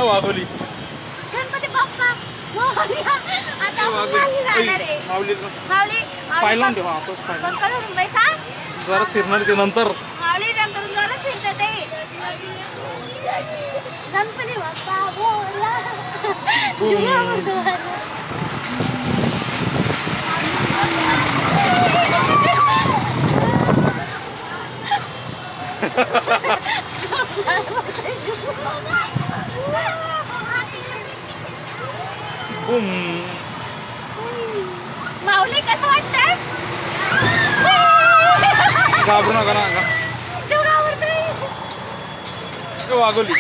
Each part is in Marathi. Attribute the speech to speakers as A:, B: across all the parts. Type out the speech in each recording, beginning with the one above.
A: वाघोली
B: गणपती बाप्पा मोरया. आता आपण खाली जाणार आहे.
A: माऊली
B: माऊली
A: पाहिला ठेवा आपण पाहिला
B: कोण करून पैसा
A: जरा फिरणार ते नंतर
B: माऊली नंतर जरा फिरतं ते गणपती बाप्पा मोरया. जुया म्हणतो. माऊली कसं वाटतंय?
A: घाबरू नका ना वाघोली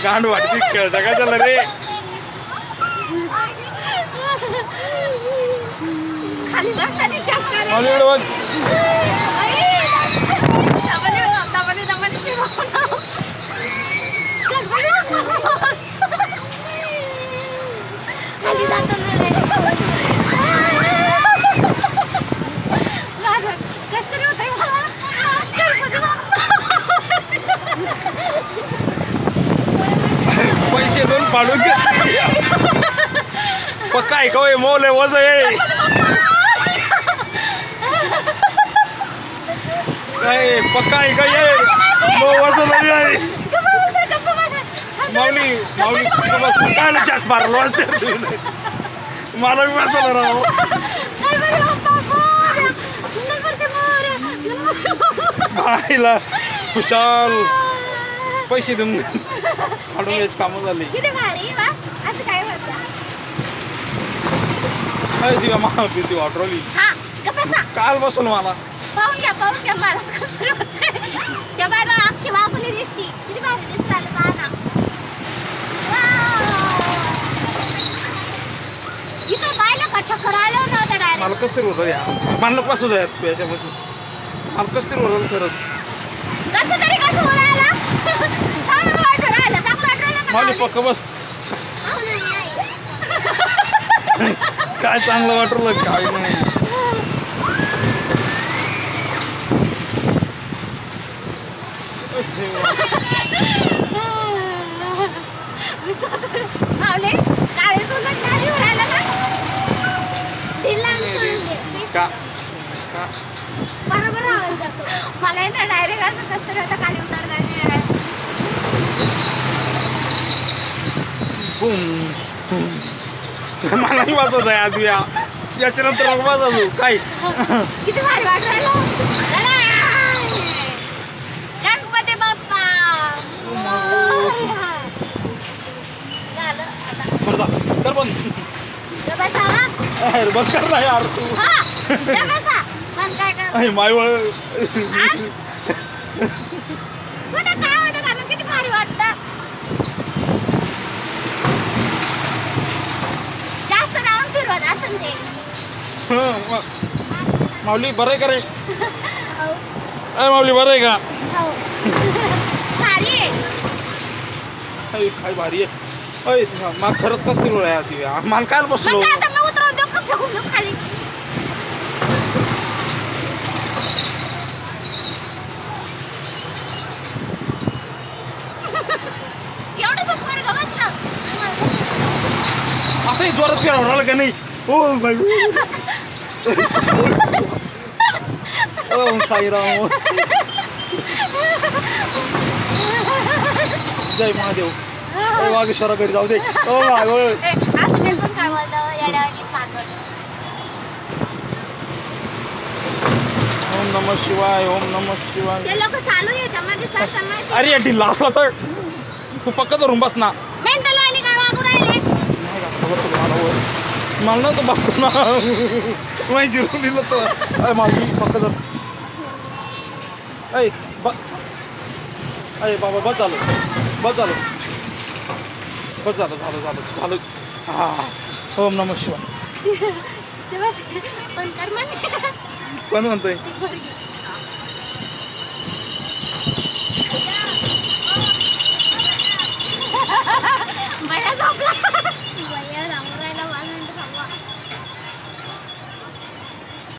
A: गांड वाटती खेळता का त्याला रे
B: खाली बघ खाली चक्कर
A: माझ्याकडे बघ
B: खाली जातो कसं होतंय
A: पैसे दोन पाडून घे पक्का आहे का मोल आहे वज आहे काय पक्का आहे का ये वज आहे माऊली माऊली काय जास्त मारलो असते मला बी वाचलं राव बाईला खुशाल पैसे देऊन काढून घ्यायची कामं झाली काय दिवा मला ती वाटरवली काल बसून मला
B: पाहून घ्या मला कसं होतंय त्या बायला अख्खी वाघोली दिसती किती भारी दिसत आलं पहा ना इथं बायला का चक्कर आलं नव्हतं डायरेक्ट
A: मला कसं होतं या मला कसं जाय याच्यामध्ये मला कसं होतं खरंच
B: कसं तरी कसं राहिला चांगलं वाटू राहिलं चांगलं वाटू राहिलं
A: माऊली पक्क बस काय चांगलं वाटलं काय नाही
B: मावले काळे तुला खाली उडायला का बरोबर आवाज जातो मला ना डायरेक्ट असं कसं होतं खाली उतरणार
A: मलाही वाचवत आहे आधी याच्यानंतर मग वाजवू काय
B: किती भारी वाटलं गणपती बाप्पा
A: कर बंद बंद कर ना यार तू मायवळ
B: किती भारी वाटतं जास्त राऊंड फिरवत असं ते
A: माऊली बरं आहे का रे माऊली बरं आहे का
B: भारी आहे
A: काय भारी आहे मला खरंच कसं रोळ आहे ती मला काय बसलो
B: उतरवून देऊ का फेकून देऊ खाली एवढं सोपं का बसलं
A: असंही जोरात फिरवणार का नाही हो बाई ओ साईराम जय महादेव वागेश्वराकडे जाऊ दे ओ ओम नमः शिवाय ओम नमः शिवाय अरे ढिल्ला असला तर तू पक्का धरून बस ना मला ना तर बघतो ना माहिती जिरून दिलं तर माझी पक्का धर बाबा बस झालं हा ओम नमः शिवाय
B: पण म्हणतोय